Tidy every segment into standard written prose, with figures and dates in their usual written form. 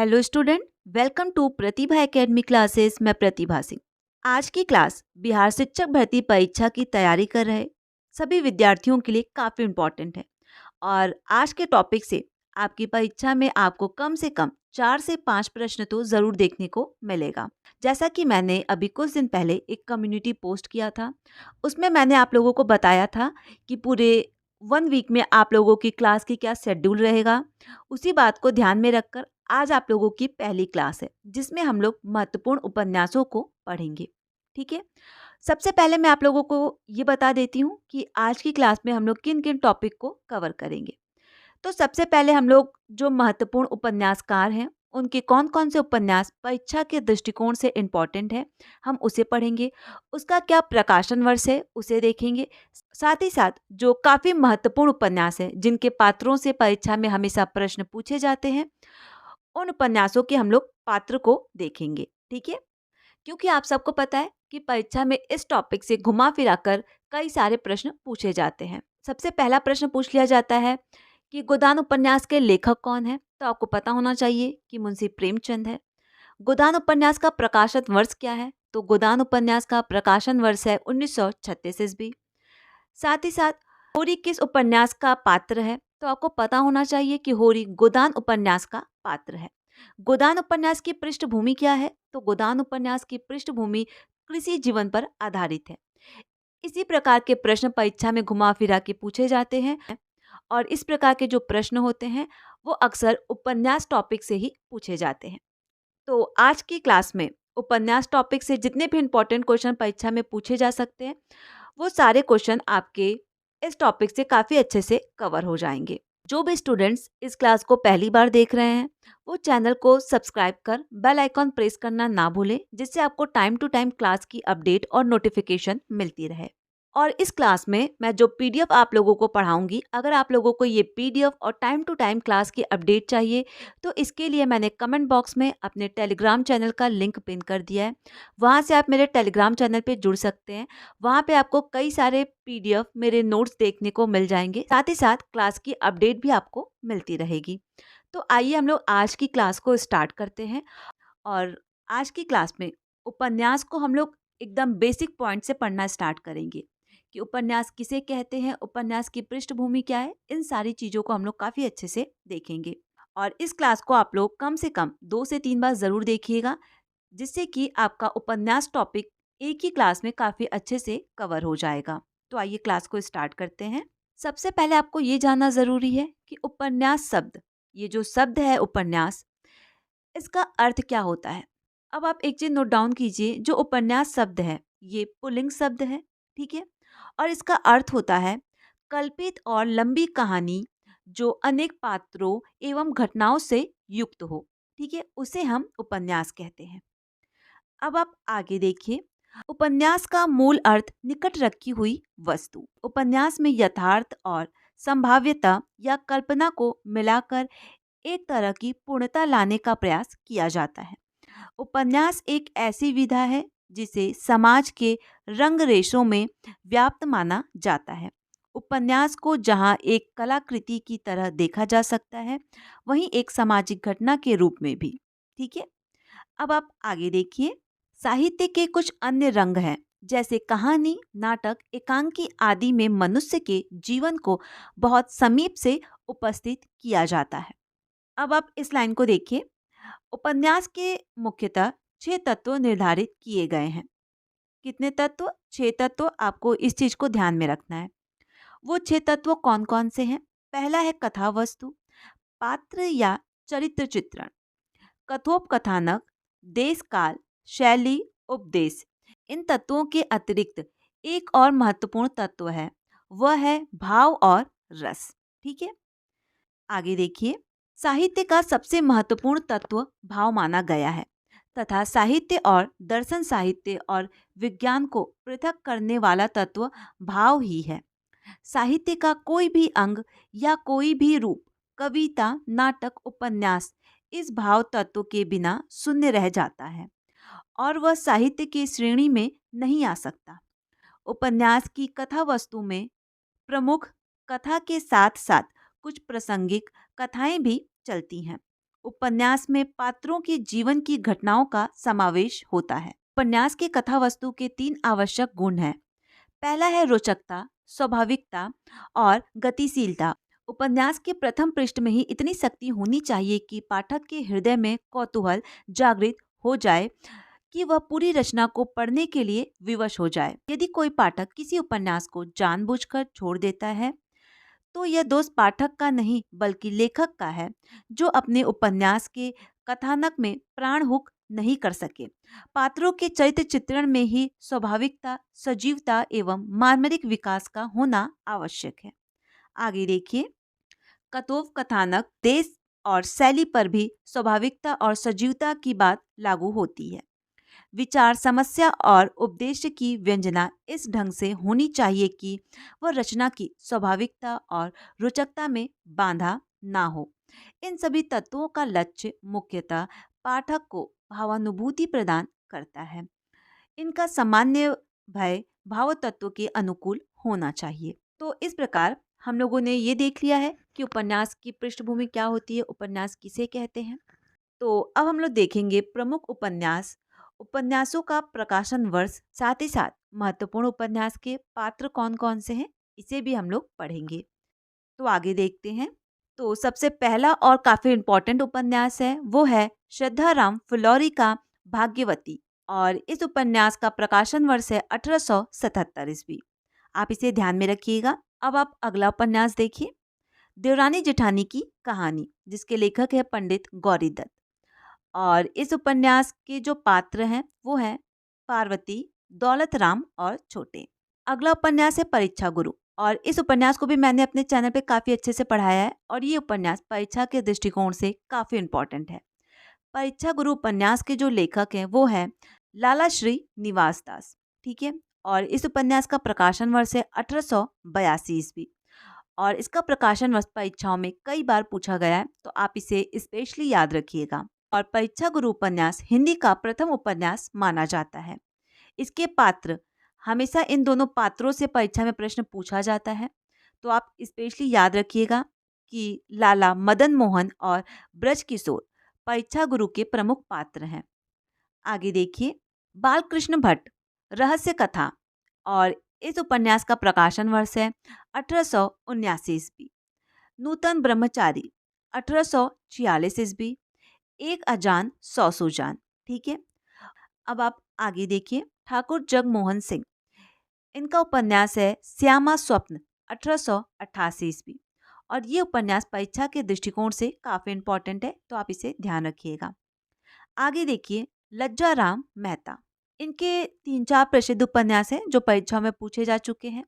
Hello student, welcome to Pratibha academy classes. मैं प्रतिभा सिंह। आज की क्लास बिहार शिक्षक भर्ती परीक्षा की तैयारी कर रहे सभी विद्यार्थियों के लिए काफ़ी इम्पोर्टेंट है। और आज के टॉपिक से आपकी परीक्षा में आपको कम से कम 4 से 5 प्रश्न तो ज़रूर देखने को मिलेगा। जैसा कि मैंने अभी कुछ दिन पहले एक कम्युनिटी पोस्ट किया था, उसमें मैंने आप लोगों को बताया था कि पूरे 1 वीक में आप लोगों की क्लास की क्या शेड्यूल रहेगा। उसी बात को ध्यान में रखकर आज आप लोगों की पहली क्लास है, जिसमें हम लोग महत्वपूर्ण उपन्यासों को पढ़ेंगे। ठीक है। सबसे पहले मैं आप लोगों को ये बता देती हूँ कि आज की क्लास में हम लोग किन किन टॉपिक को कवर करेंगे। तो सबसे पहले हम लोग जो महत्वपूर्ण उपन्यासकार हैं, उनके कौन कौन से उपन्यास परीक्षा के दृष्टिकोण से इम्पॉर्टेंट है, हम उसे पढ़ेंगे। उसका क्या प्रकाशन वर्ष है, उसे देखेंगे। साथ ही साथ जो काफ़ी महत्वपूर्ण उपन्यास है, जिनके पात्रों से परीक्षा में हमेशा प्रश्न पूछे जाते हैं, उन उपन्यासों के हम लोग पात्र को देखेंगे। ठीक है। क्योंकि आप सबको पता है कि परीक्षा में इस टॉपिक से घुमा फिरा कर कई सारे प्रश्न पूछे जाते हैं। सबसे पहला प्रश्न पूछ लिया जाता है कि गोदान उपन्यास के लेखक कौन है। तो आपको पता होना चाहिए कि मुंशी प्रेमचंद है। गोदान उपन्यास का प्रकाशन वर्ष क्या है। तो गोदान उपन्यास का प्रकाशन वर्ष है 1936 ईस्वी। साथ ही साथ होरी किस उपन्यास का पात्र है। तो आपको पता होना चाहिए कि होरी गोदान उपन्यास का पात्र है। गोदान उपन्यास की पृष्ठभूमि क्या है। तो गोदान उपन्यास की पृष्ठभूमि कृषि जीवन पर आधारित है। इसी प्रकार के प्रश्न परीक्षा में घुमा फिरा के पूछे जाते हैं। और इस प्रकार के जो प्रश्न होते हैं, वो अक्सर उपन्यास टॉपिक से ही पूछे जाते हैं। तो आज की क्लास में उपन्यास टॉपिक से जितने भी इम्पोर्टेंट क्वेश्चन परीक्षा में पूछे जा सकते हैं, वो सारे क्वेश्चन आपके इस टॉपिक से काफ़ी अच्छे से कवर हो जाएंगे। जो भी स्टूडेंट्स इस क्लास को पहली बार देख रहे हैं, वो चैनल को सब्सक्राइब कर बेल आइकॉन प्रेस करना ना भूलें, जिससे आपको टाइम टू टाइम क्लास की अपडेट और नोटिफिकेशन मिलती रहे। और इस क्लास में मैं जो पीडीएफ आप लोगों को पढ़ाऊंगी, अगर आप लोगों को ये पीडीएफ और टाइम टू टाइम क्लास की अपडेट चाहिए, तो इसके लिए मैंने कमेंट बॉक्स में अपने टेलीग्राम चैनल का लिंक पिन कर दिया है। वहाँ से आप मेरे टेलीग्राम चैनल पे जुड़ सकते हैं। वहाँ पे आपको कई सारे पीडीएफ, मेरे नोट्स देखने को मिल जाएंगे। साथ ही साथ क्लास की अपडेट भी आपको मिलती रहेगी। तो आइए हम लोग आज की क्लास को स्टार्ट करते हैं। और आज की क्लास में उपन्यास को हम लोग एकदम बेसिक पॉइंट से पढ़ना स्टार्ट करेंगे कि उपन्यास किसे कहते हैं, उपन्यास की पृष्ठभूमि क्या है। इन सारी चीज़ों को हम लोग काफ़ी अच्छे से देखेंगे। और इस क्लास को आप लोग कम से कम 2 से 3 बार ज़रूर देखिएगा, जिससे कि आपका उपन्यास टॉपिक एक ही क्लास में काफ़ी अच्छे से कवर हो जाएगा। तो आइए क्लास को स्टार्ट करते हैं। सबसे पहले आपको ये जानना ज़रूरी है कि उपन्यास शब्द, ये जो शब्द है उपन्यास, इसका अर्थ क्या होता है। अब आप एक चीज नोट डाउन कीजिए, जो उपन्यास शब्द है ये पुल्लिंग शब्द है। ठीक है। और इसका अर्थ होता है कल्पित और लंबी कहानी जो अनेक पात्रों एवं घटनाओं से युक्त हो। ठीक है, उसे हम उपन्यास कहते हैं। अब आप आगे देखिए। उपन्यास का मूल अर्थ निकट रखी हुई वस्तु। उपन्यास में यथार्थ और संभाव्यता या कल्पना को मिलाकर एक तरह की पूर्णता लाने का प्रयास किया जाता है। उपन्यास एक ऐसी विधा है जिसे समाज के रंग रेशों में व्याप्त माना जाता है। उपन्यास को जहाँ एक कलाकृति की तरह देखा जा सकता है, वहीं एक सामाजिक घटना के रूप में भी। ठीक है। अब आप आगे देखिए। साहित्य के कुछ अन्य रंग हैं, जैसे कहानी, नाटक, एकांकी आदि में मनुष्य के जीवन को बहुत समीप से उपस्थित किया जाता है। अब आप इस लाइन को देखिए। उपन्यास के मुख्यतः 6 तत्व निर्धारित किए गए हैं। कितने तत्व? 6 तत्व। आपको इस चीज को ध्यान में रखना है। वो 6 तत्व कौन कौन से हैं? पहला है कथा वस्तु, पात्र या चरित्र चित्रण, कथोपकथानक, देश काल, शैली, उपदेश। इन तत्वों के अतिरिक्त एक और महत्वपूर्ण तत्व है, वह है भाव और रस। ठीक है। आगे देखिए। साहित्य का सबसे महत्वपूर्ण तत्व भाव माना गया है, तथा साहित्य और दर्शन, साहित्य और विज्ञान को पृथक करने वाला तत्व भाव ही है। साहित्य का कोई भी अंग या कोई भी रूप, कविता, नाटक, उपन्यास इस भाव तत्व के बिना शून्य रह जाता है और वह साहित्य की श्रेणी में नहीं आ सकता। उपन्यास की कथा वस्तु में प्रमुख कथा के साथ साथ कुछ प्रासंगिक कथाएं भी चलती हैं। उपन्यास में पात्रों के जीवन की घटनाओं का समावेश होता है। उपन्यास की कथा वस्तु के 3 आवश्यक गुण हैं। पहला है रोचकता, स्वाभाविकता और गतिशीलता। उपन्यास के प्रथम पृष्ठ में ही इतनी शक्ति होनी चाहिए कि पाठक के हृदय में कौतूहल जागृत हो जाए कि वह पूरी रचना को पढ़ने के लिए विवश हो जाए। यदि कोई पाठक किसी उपन्यास को जानबूझकर छोड़ देता है, तो यह दोष पाठक का नहीं बल्कि लेखक का है, जो अपने उपन्यास के कथानक में प्राण हुक नहीं कर सके। पात्रों के चरित्र चित्रण में ही स्वाभाविकता, सजीवता एवं मार्मिक विकास का होना आवश्यक है। आगे देखिए, कथोव कथानक, देश और शैली पर भी स्वाभाविकता और सजीवता की बात लागू होती है। विचार, समस्या और उपदेश की व्यंजना इस ढंग से होनी चाहिए कि वह रचना की स्वाभाविकता और रोचकता में बांधा ना हो। इन सभी तत्वों का लक्ष्य मुख्यतः पाठक को भावानुभूति प्रदान करता है। इनका सामान्य भय भाव तत्व के अनुकूल होना चाहिए। तो इस प्रकार हम लोगों ने ये देख लिया है कि उपन्यास की पृष्ठभूमि क्या होती है, उपन्यास किसे कहते हैं। तो अब हम लोग देखेंगे प्रमुख उपन्यास, उपन्यासों का प्रकाशन वर्ष, साथ ही साथ महत्वपूर्ण उपन्यास के पात्र कौन कौन से हैं, इसे भी हम लोग पढ़ेंगे। तो आगे देखते हैं। तो सबसे पहला और काफी इम्पोर्टेंट उपन्यास है, वो है श्रद्धाराम फुलौरी का भाग्यवती, और इस उपन्यास का प्रकाशन वर्ष है 1877 ईस्वी। आप इसे ध्यान में रखिएगा। अब आप अगला उपन्यास देखिए, देवरानी जेठानी की कहानी, जिसके लेखक है पंडित गौरी दत्त। और इस उपन्यास के जो पात्र हैं वो हैं पार्वती, दौलत राम और छोटे। अगला उपन्यास है परीक्षा गुरु, और इस उपन्यास को भी मैंने अपने चैनल पे काफ़ी अच्छे से पढ़ाया है, और ये उपन्यास परीक्षा के दृष्टिकोण से काफ़ी इम्पोर्टेंट है। परीक्षा गुरु उपन्यास के जो लेखक हैं वो हैं लाला श्री निवास दास, ठीक है। और इस उपन्यास का प्रकाशन वर्ष है 1882 ईस्वी, और इसका प्रकाशन वर्ष परीक्षाओं में कई बार पूछा गया है, तो आप इसे स्पेशली याद रखिएगा। और परीक्षा गुरु उपन्यास हिंदी का प्रथम उपन्यास माना जाता है। इसके पात्र, हमेशा इन दोनों पात्रों से परीक्षा में प्रश्न पूछा जाता है, तो आप स्पेशली याद रखिएगा कि लाला मदन मोहन और ब्रज किशोर परीक्षा गुरु के प्रमुख पात्र हैं। आगे देखिए, बालकृष्ण भट्ट, रहस्य कथा, और इस उपन्यास का प्रकाशन वर्ष है 1879 ईस्वी। नूतन ब्रह्मचारी 1846 ईस्वी। एक अजान सौ सुजान, ठीक है। अब आप आगे देखिए, ठाकुर जगमोहन सिंह, इनका उपन्यास है श्यामा स्वप्न, 1888 ईस्वी, और ये उपन्यास परीक्षा के दृष्टिकोण से काफी इंपॉर्टेंट है, तो आप इसे ध्यान रखिएगा। आगे देखिए, लज्जा राम मेहता, इनके 3-4 प्रसिद्ध उपन्यास हैं जो परीक्षा में पूछे जा चुके हैं।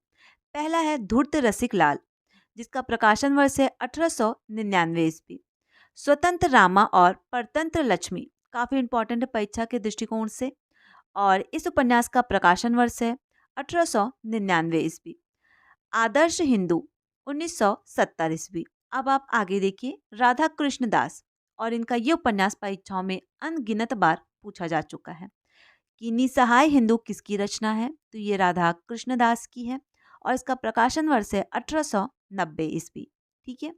पहला है धूर्त रसिक लाल, जिसका प्रकाशन वर्ष है 1899 ईस्वी। स्वतंत्र रामा और परतंत्र लक्ष्मी, काफी इंपॉर्टेंट है परीक्षा के दृष्टिकोण से, और इस उपन्यास का प्रकाशन वर्ष है 1899 ईस्वी। आदर्श हिंदू, 1970 ईस्वी। अब आप आगे देखिए, राधा कृष्ण दास, और इनका ये उपन्यास परीक्षाओं में अनगिनत बार पूछा जा चुका है कि निसहाय हिंदू किसकी रचना है, तो ये राधा कृष्ण दास की है, और इसका प्रकाशन वर्ष है 1890 ईस्वी, ठीक है।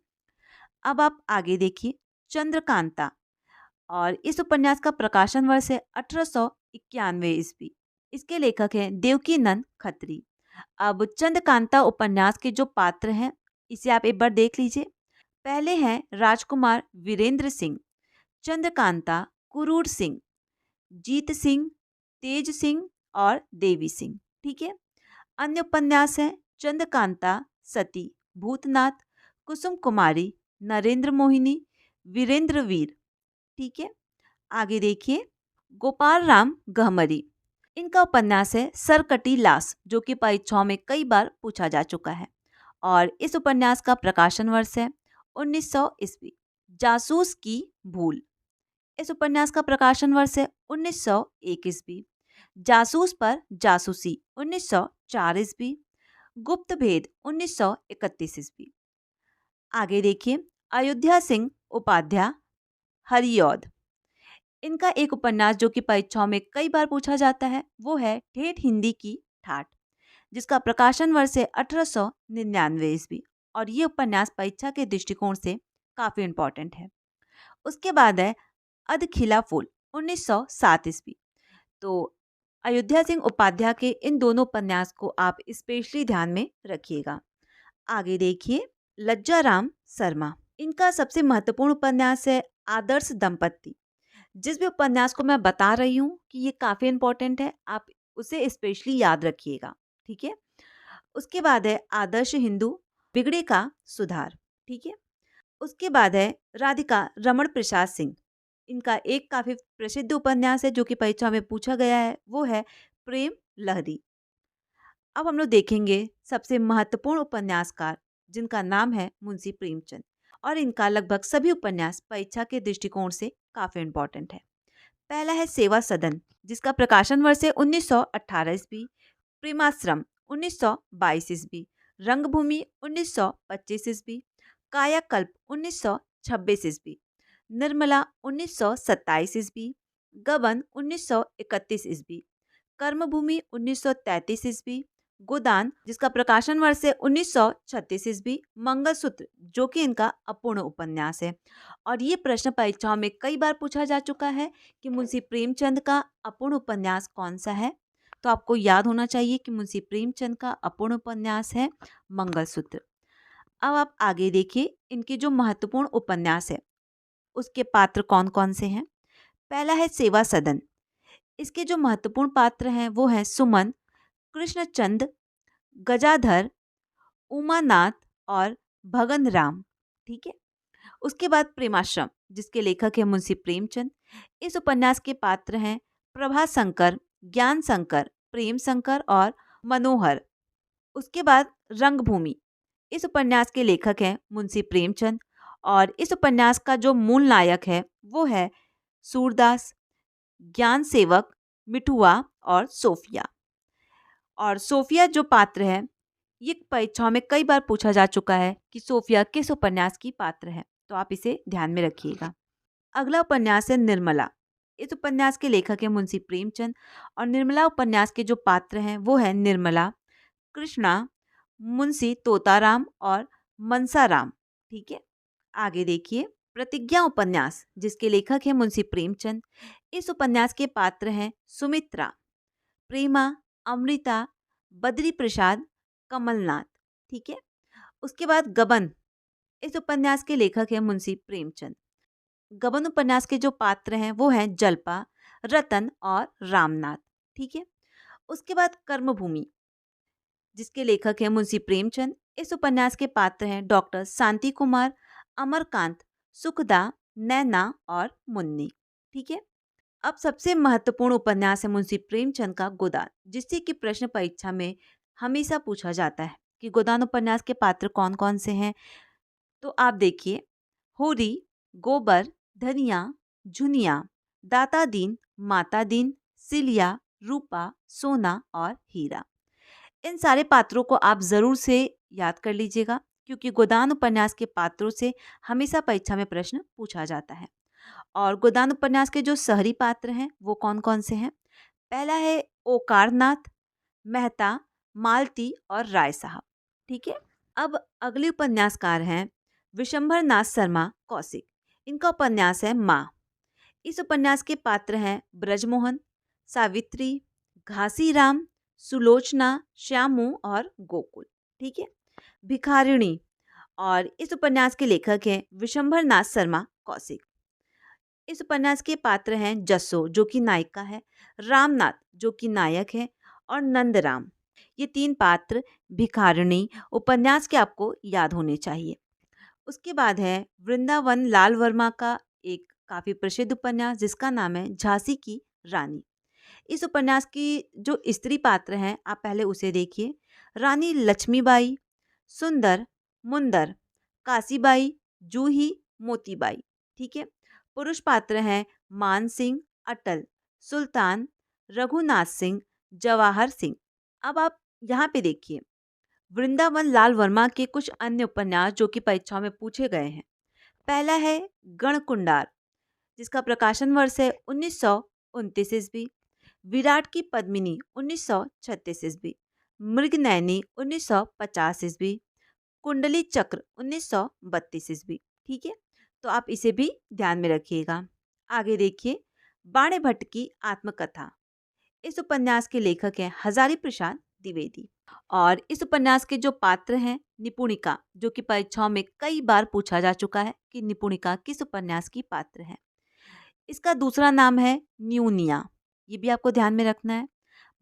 अब आप आगे देखिए, चंद्रकांता, और इस उपन्यास का प्रकाशन वर्ष है 1891 ईस्वी। इसके लेखक हैं देवकी नंद खत्री। अब चंद्रकांता उपन्यास के जो पात्र हैं, इसे आप एक बार देख लीजिए। पहले हैं राजकुमार वीरेंद्र सिंह, चंद्रकांता, कुरूर सिंह, जीत सिंह, तेज सिंह और देवी सिंह, ठीक है। अन्य उपन्यास हैं चंद्रकांता, सती, भूतनाथ, कुसुम कुमारी, नरेंद्र मोहिनी, वीरेंद्र वीर, ठीक है। आगे देखिए, गोपाल राम गहमरी, इनका उपन्यास है सरकटी लाश, जो कि परीक्षाओं में कई बार पूछा जा चुका है, और इस उपन्यास का प्रकाशन वर्ष है 1900 ईस्वी। जासूस की भूल, इस उपन्यास का प्रकाशन वर्ष है 1901 ईस्वी। जासूस पर जासूसी, 1904 ईस्वी। गुप्त भेद, 1931 ईस्वी। आगे देखिए, अयोध्या सिंह उपाध्याय हरिऔध, इनका एक उपन्यास जो कि परीक्षाओं में कई बार पूछा जाता है, वो है ठेठ हिंदी की ठाठ, जिसका प्रकाशन वर्ष है 1899 ईस्वी, और ये उपन्यास परीक्षा के दृष्टिकोण से काफी इंपॉर्टेंट है। उसके बाद है अधखिला फूल 1907 ईस्वी। तो अयोध्या सिंह उपाध्याय के इन दोनों उपन्यास को आप स्पेशली ध्यान में रखिएगा। आगे देखिए, लज्जाराम शर्मा, इनका सबसे महत्वपूर्ण उपन्यास है आदर्श दंपति। जिस भी उपन्यास को मैं बता रही हूँ कि ये काफी इंपॉर्टेंट है, आप उसे स्पेशली याद रखिएगा। ठीक है। उसके बाद है आदर्श हिंदू, बिगड़े का सुधार। ठीक है। उसके बाद है राधिका रमण प्रसाद सिंह, इनका एक काफी प्रसिद्ध उपन्यास है जो कि परीक्षा में पूछा गया है, वो है प्रेम लहरी। अब हम लोग देखेंगे सबसे महत्वपूर्ण उपन्यासकार, जिनका नाम है मुंशी प्रेमचंद, और इनका लगभग सभी उपन्यास परीक्षा के दृष्टिकोण से काफी इंपॉर्टेंट है। पहला है सेवा सदन, जिसका प्रकाशन वर्ष है 1918 ईस्वी। प्रेमाश्रम 1922 ईस्वी। रंगभूमि 1925 ईस्वी। कायाकल्प 1926 ईस्वी। निर्मला 1927 ईस्वी। गबन 1931 ईस्वी। कर्मभूमि 1933 ईस्वी। गोदान, जिसका प्रकाशन वर्ष है 1936 ईस्वी। मंगलसूत्र, जो कि इनका अपूर्ण उपन्यास है, और ये प्रश्न परीक्षाओं में कई बार पूछा जा चुका है कि मुंशी प्रेमचंद का अपूर्ण उपन्यास कौन सा है। तो आपको याद होना चाहिए कि मुंशी प्रेमचंद का अपूर्ण उपन्यास है मंगलसूत्र। अब आप आगे देखिए, इनके जो महत्वपूर्ण उपन्यास है उसके पात्र कौन कौन से हैं। पहला है सेवा सदन। इसके जो महत्वपूर्ण पात्र हैं वो हैं सुमन, कृष्णचंद, गजाधर, उमानाथ और भगन राम। ठीक है। उसके बाद प्रेमाश्रम, जिसके लेखक है मुंशी प्रेमचंद। इस उपन्यास के पात्र हैं प्रभाशंकर, ज्ञान शंकर, प्रेम शंकर और मनोहर। उसके बाद रंगभूमि, इस उपन्यास के लेखक हैं मुंशी प्रेमचंद, और इस उपन्यास का जो मूल नायक है वो है सूरदास, ज्ञान सेवक, मिठुआ और सोफिया। और सोफिया जो पात्र है, ये परीक्षाओं में कई बार पूछा जा चुका है कि सोफिया किस उपन्यास की पात्र है, तो आप इसे ध्यान में रखिएगा। अगला उपन्यास है निर्मला। इस उपन्यास के लेखक है मुंशी प्रेमचंद, और निर्मला उपन्यास के जो पात्र हैं वो है निर्मला, कृष्णा, मुंशी तोताराम और मनसाराम। ठीक है। आगे देखिए, प्रतिज्ञा उपन्यास, जिसके लेखक है मुंशी प्रेमचंद। इस उपन्यास के पात्र हैं सुमित्रा, प्रेमा, अमृता, बद्री प्रसाद, कमलनाथ। ठीक है। उसके बाद गबन, इस उपन्यास के लेखक हैं मुंशी प्रेमचंद। गबन उपन्यास के जो पात्र हैं वो हैं जल्पा, रतन और रामनाथ। ठीक है। उसके बाद कर्मभूमि, जिसके लेखक हैं मुंशी प्रेमचंद। इस उपन्यास के पात्र हैं डॉक्टर शांति कुमार, अमरकांत, सुखदा, नैना और मुन्नी। ठीक है। अब सबसे महत्वपूर्ण उपन्यास है मुंशी प्रेमचंद का गोदान, जिससे कि प्रश्न परीक्षा में हमेशा पूछा जाता है कि गोदान उपन्यास के पात्र कौन कौन से हैं। तो आप देखिए, होरी, गोबर, धनिया, झुनिया, दाता दीन, माता दीन, सिलिया, रूपा, सोना और हीरा। इन सारे पात्रों को आप जरूर से याद कर लीजिएगा, क्योंकि गोदान उपन्यास के पात्रों से हमेशा परीक्षा में प्रश्न पूछा जाता है। और गोदान उपन्यास के जो शहरी पात्र हैं वो कौन कौन से हैं। पहला है ओकारनाथ, मेहता, मालती और राय साहब। ठीक है। अब अगले उपन्यासकार हैं विशंभर नाथ शर्मा कौशिक। इनका उपन्यास है माँ। इस उपन्यास के पात्र हैं ब्रजमोहन, सावित्री, घासीराम, सुलोचना, श्यामू और गोकुल। ठीक है। भिखारिणी, और इस उपन्यास के लेखक हैं विशंभर नाथ शर्मा कौशिक। इस उपन्यास के पात्र हैं जस्सो, जो कि नायिका है, रामनाथ, जो कि नायक है, और नंदराम। ये तीन पात्र भिखारिणी उपन्यास के आपको याद होने चाहिए। उसके बाद है वृंदावन लाल वर्मा का एक काफी प्रसिद्ध उपन्यास, जिसका नाम है झांसी की रानी। इस उपन्यास की जो स्त्री पात्र हैं आप पहले उसे देखिए। रानी लक्ष्मीबाई, सुंदर, मुंदर, काशीबाई, जूही, मोतीबाई। ठीक है। पुरुष पात्र हैं मान सिंह, अटल, सुल्तान, रघुनाथ सिंह, जवाहर सिंह। अब आप यहाँ पे देखिए वृंदावन लाल वर्मा के कुछ अन्य उपन्यास जो कि परीक्षाओं में पूछे गए हैं। पहला है गणकुंडार, जिसका प्रकाशन वर्ष है 1929 ईस्वी। विराट की पद्मिनी 1936 ईस्वी। मृगनयनी 1950 ईस्वी। कुंडली चक्र 1932 ईस्वी। ठीक है। तो आप इसे भी ध्यान में रखिएगा। आगे देखिए, बाणे भट्ट की आत्मकथा। इस उपन्यास के लेखक हैं हजारी प्रसाद द्विवेदी और इस उपन्यास के जो पात्र हैं निपुणिका, जो कि परीक्षाओं में कई बार पूछा जा चुका है कि निपुणिका किस उपन्यास की पात्र है। इसका दूसरा नाम है न्यूनिया, ये भी आपको ध्यान में रखना है।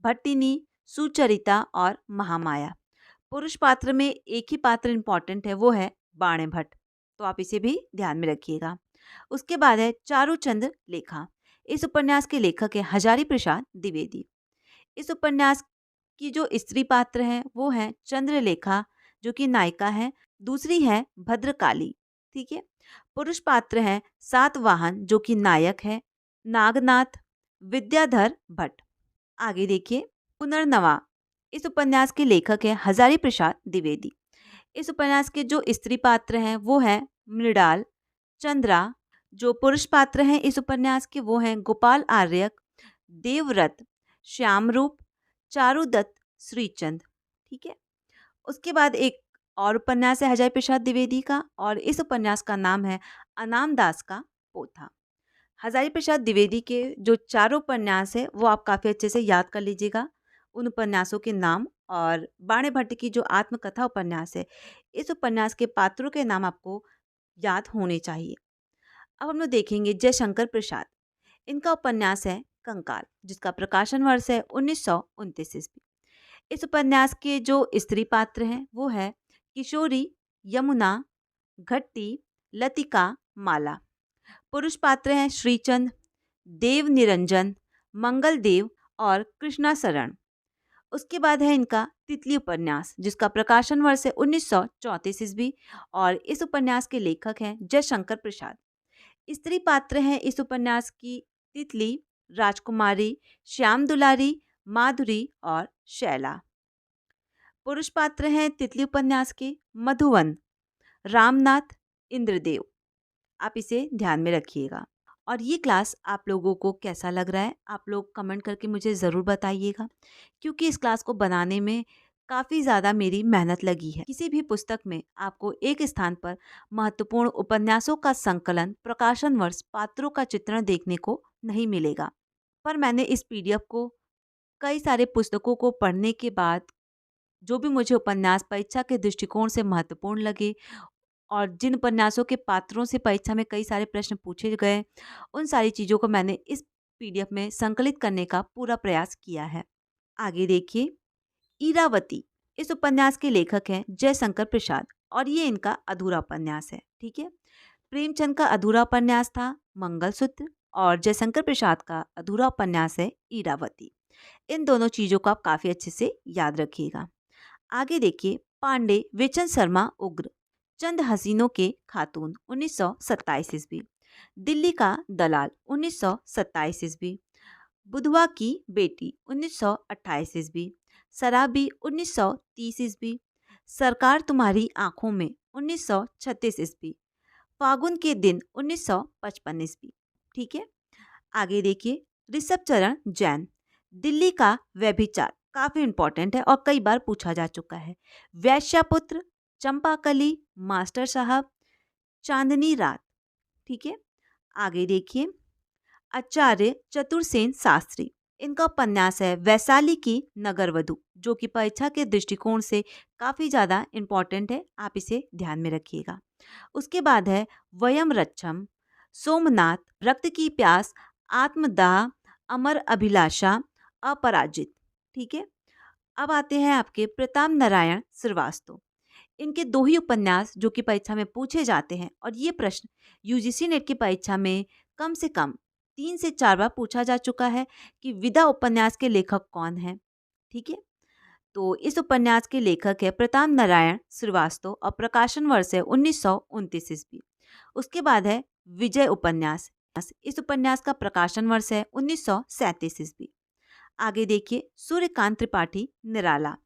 भट्टिनी, सुचरिता और महामाया। पुरुष पात्र में एक ही पात्र इंपॉर्टेंट है, वो है बाणे भट्ट, तो आप इसे भी ध्यान में रखिएगा। उसके बाद है चारुचंद्र लेखा। इस उपन्यास के लेखक है हजारी प्रसाद द्विवेदी। इस उपन्यास की जो स्त्री पात्र हैं वो हैं चंद्रलेखा, जो कि नायिका है। दूसरी है भद्रकाली, ठीक है। पुरुष पात्र हैं सातवाहन, जो कि नायक है, नागनाथ, विद्याधर भट्ट। आगे देखिए, पुनर्नवा। इस उपन्यास के लेखक हैं हजारी प्रसाद द्विवेदी। इस उपन्यास के जो स्त्री पात्र हैं वो हैं मृणाल, चंद्रा। जो पुरुष पात्र हैं इस उपन्यास के वो हैं गोपाल आर्यक, देवव्रत, श्यामरूप, चारुदत्त, श्रीचंद, ठीक है। उसके बाद एक और उपन्यास है हजारी प्रसाद द्विवेदी का, और इस उपन्यास का नाम है अनाम दास का पोथा। हजारी प्रसाद द्विवेदी के जो चारों उपन्यास है वो आप काफ़ी अच्छे से याद कर लीजिएगा, उन उपन्यासों के नाम। और बाणे भट्ट की जो आत्मकथा उपन्यास है, इस उपन्यास के पात्रों के नाम आपको याद होने चाहिए। अब हम लोग देखेंगे जयशंकर प्रसाद। इनका उपन्यास है कंकाल, जिसका प्रकाशन वर्ष है 1929 ईस्वी। इस उपन्यास के जो स्त्री पात्र हैं वो है किशोरी, यमुना, घट्टी, लतिका, माला। पुरुष पात्र हैं श्रीचंद, देव निरंजन, मंगल देव और कृष्णा शरण। उसके बाद है इनका तितली उपन्यास, जिसका प्रकाशन वर्ष है 1934 ईस्वी, और इस उपन्यास के लेखक हैं जयशंकर प्रसाद। स्त्री पात्र हैं इस उपन्यास की तितली, राजकुमारी, श्याम दुलारी, माधुरी और शैला। पुरुष पात्र हैं तितली उपन्यास के मधुवन, रामनाथ, इंद्रदेव। आप इसे ध्यान में रखिएगा। और ये क्लास आप लोगों को कैसा लग रहा है, आप लोग कमेंट करके मुझे ज़रूर बताइएगा, क्योंकि इस क्लास को बनाने में काफ़ी ज़्यादा मेरी मेहनत लगी है। किसी भी पुस्तक में आपको एक स्थान पर महत्वपूर्ण उपन्यासों का संकलन, प्रकाशन वर्ष, पात्रों का चित्रण देखने को नहीं मिलेगा, पर मैंने इस पीडीएफ को कई सारे पुस्तकों को पढ़ने के बाद जो भी मुझे उपन्यास परीक्षा के दृष्टिकोण से महत्वपूर्ण लगे और जिन उपन्यासों के पात्रों से परीक्षा में कई सारे प्रश्न पूछे गए, उन सारी चीज़ों को मैंने इस पीडीएफ में संकलित करने का पूरा प्रयास किया है। आगे देखिए, इरावती। इस उपन्यास के लेखक हैं जयशंकर प्रसाद और ये इनका अधूरा उपन्यास है, ठीक है। प्रेमचंद का अधूरा उपन्यास था मंगलसूत्र, और जयशंकर प्रसाद का अधूरा उपन्यास है इरावती। इन दोनों चीज़ों को आप काफ़ी अच्छे से याद रखिएगा। आगे देखिए, पांडे विचन शर्मा उग्र। चंद हसीनों के खातून 1927 ईस्वी। दिल्ली का दलाल 1927 ईस्वी। बुधवा की बेटी 1928 ईस्वी। शराबी 1930 ईस्वी। सरकार तुम्हारी आंखों में 1936 ईस्वी। फागुन के दिन 1955 ईस्वी, ठीक है। आगे देखिए, ऋषभ चरण जैन। दिल्ली का व्यभिचार काफी इंपॉर्टेंट है और कई बार पूछा जा चुका है। वैश्यापुत्र, चंपाकली, मास्टर साहब, चांदनी रात, ठीक है। आगे देखिए, आचार्य चतुरसेन शास्त्री। इनका उपन्यास है वैशाली की नगरवधु, जो कि परीक्षा के दृष्टिकोण से काफी ज्यादा इंपॉर्टेंट है, आप इसे ध्यान में रखिएगा। उसके बाद है वयम रक्षम, सोमनाथ, रक्त की प्यास, आत्मदाह, अमर अभिलाषा, अपराजित, ठीक है। अब आते हैं आपके प्रताप नारायण श्रीवास्तव। इनके दो ही उपन्यास जो कि परीक्षा में पूछे जाते हैं, और ये प्रश्न यूजीसी नेट की परीक्षा में कम से कम 3 से 4 बार पूछा जा चुका है कि विदा उपन्यास के लेखक कौन है, ठीक है। तो इस उपन्यास के लेखक है प्रताप नारायण श्रीवास्तव और प्रकाशन वर्ष है 1929 ईस्वी। उसके बाद है विजय उपन्यास। इस उपन्यास का प्रकाशन वर्ष है 1937 ईस्वी। आगे देखिए, सूर्यकांत त्रिपाठी निराला।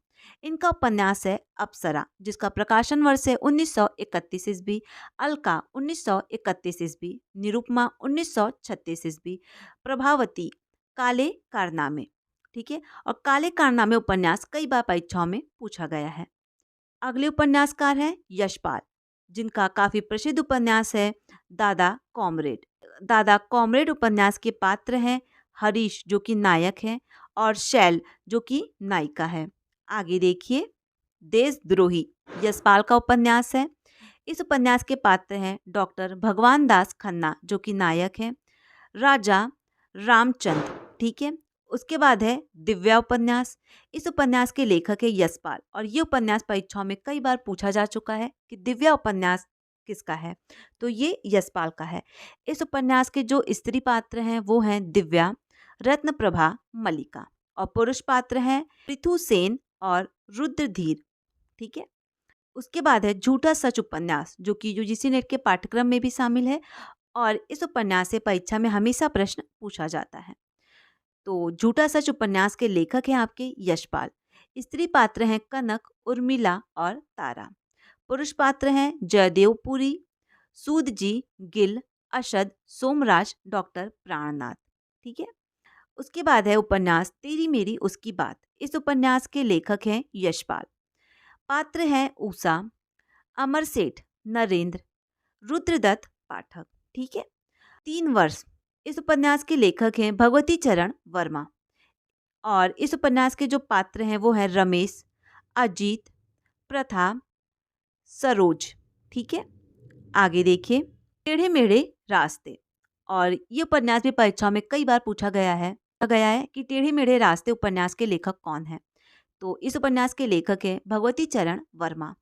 इनका उपन्यास है अप्सरा, जिसका प्रकाशन वर्ष है 1931 ईस्वी। अलका 1931 ईस्वी। निरुपमा 1936 ईस्वी। प्रभावती काले कारनामे, ठीक है। और काले कारनामे उपन्यास कई बार परीक्षाओं में पूछा गया है। अगले उपन्यासकार हैं यशपाल। जिनका काफ़ी प्रसिद्ध उपन्यास है दादा कॉमरेड। दादा कॉमरेड उपन्यास के पात्र हैं हरीश जो कि नायक है और शैल जो कि नायिका है। आगे देखिए, देशद्रोही यशपाल का उपन्यास है। इस उपन्यास के पात्र हैं डॉक्टर भगवान दास खन्ना जो कि नायक है, राजा रामचंद्र, ठीक है। उसके बाद है दिव्या उपन्यास। इस उपन्यास के लेखक है यशपाल और ये उपन्यास परीक्षाओं में कई बार पूछा जा चुका है कि दिव्या उपन्यास किसका है, तो ये यशपाल का है। इस उपन्यास के जो स्त्री पात्र हैं वो हैं दिव्या, रत्न प्रभा, मल्लिका, और पुरुष पात्र हैं पृथु सेन और रुद्रधीर, ठीक है। उसके बाद है झूठा सच उपन्यास जो कि यूजीसी नेट के पाठ्यक्रम में भी शामिल है और इस उपन्यास से परीक्षा में हमेशा प्रश्न पूछा जाता है। तो झूठा सच उपन्यास के लेखक हैं आपके यशपाल। स्त्री पात्र हैं कनक, उर्मिला और तारा। पुरुष पात्र हैं जयदेवपुरी, सूद जी, गिल, अशद, सोमराज, डॉक्टर प्राणनाथ, ठीक है। उसके बाद है उपन्यास तेरी मेरी उसकी बात। इस उपन्यास के लेखक हैं यशपाल। पात्र हैं उषा, अमर सेठ, नरेंद्र, रुद्रदत्त पाठक, ठीक है। 3 वर्ष। इस उपन्यास के लेखक हैं भगवती चरण वर्मा और इस उपन्यास के जो पात्र हैं वो हैं रमेश, अजीत, प्रथा, सरोज, ठीक है। आगे देखिए, टेढ़े मेढ़े रास्ते। और ये उपन्यास भी परीक्षाओं में कई बार पूछा गया है कि टेढ़े मेढ़े रास्ते उपन्यास के लेखक कौन है। तो इस उपन्यास के लेखक हैं भगवती चरण वर्मा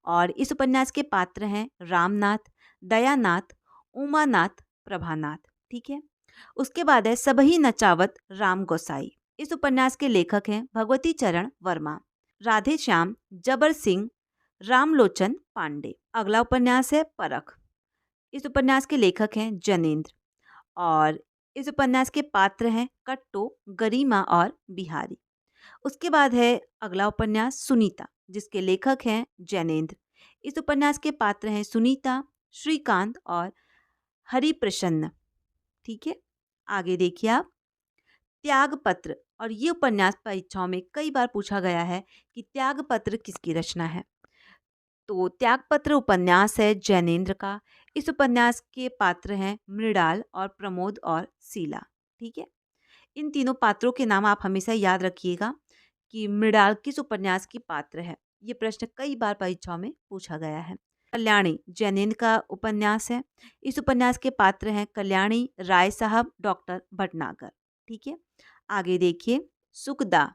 और इस उपन्यास के पात्र हैं रामनाथ, दयानाथ, उमानाथ, प्रभानाथ, ठीक है। उसके बाद है सबही नचावत राम गोसाई। इस उपन्यास के लेखक हैं भगवती चरण वर्मा, राधे श्याम, जबर सिंह, रामलोचन पांडे। अगला उपन्यास है परख। इस उपन्यास के लेखक हैं जनेन्द्र और इस उपन्यास के पात्र हैं कट्टो, गरिमा और बिहारी। उसके बाद है अगला उपन्यास सुनीता जिसके लेखक हैं जैनेन्द्र। इस उपन्यास के पात्र हैं सुनीता, श्रीकांत और हरिप्रसन्न, ठीक है। आगे देखिए आप, त्यागपत्र। और ये उपन्यास परीक्षाओं में कई बार पूछा गया है कि त्यागपत्र किसकी रचना है। तो त्यागपत्र उपन्यास है जैनेन्द्र का। इस उपन्यास के पात्र हैं मृणाल और प्रमोद और शीला, ठीक है। इन तीनों पात्रों के नाम आप हमेशा याद रखिएगा कि मृणाल किस उपन्यास की पात्र है। ये प्रश्न कई बार परीक्षाओं में पूछा गया है। कल्याणी जैनेन्द्र का उपन्यास है। इस उपन्यास के पात्र हैं कल्याणी, राय साहब, डॉक्टर भटनागर, ठीक है। आगे देखिए, सुखदा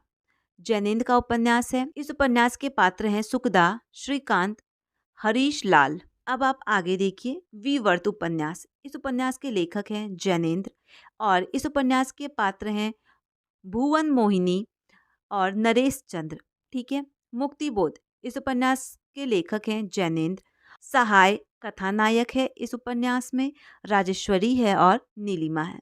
जैनेन्द्र का उपन्यास है। इस उपन्यास के पात्र हैं सुखदा, श्रीकांत, हरीश लाल। अब आप आगे देखिए, विवर्त उपन्यास। इस उपन्यास के लेखक हैं जैनेन्द्र और इस उपन्यास के पात्र हैं भुवन मोहिनी और नरेश चंद्र, ठीक है। मुक्तिबोध। इस उपन्यास के लेखक हैं जैनेन्द्र। सहाय कथानायक है इस उपन्यास में राजेश्वरी है और नीलिमा है।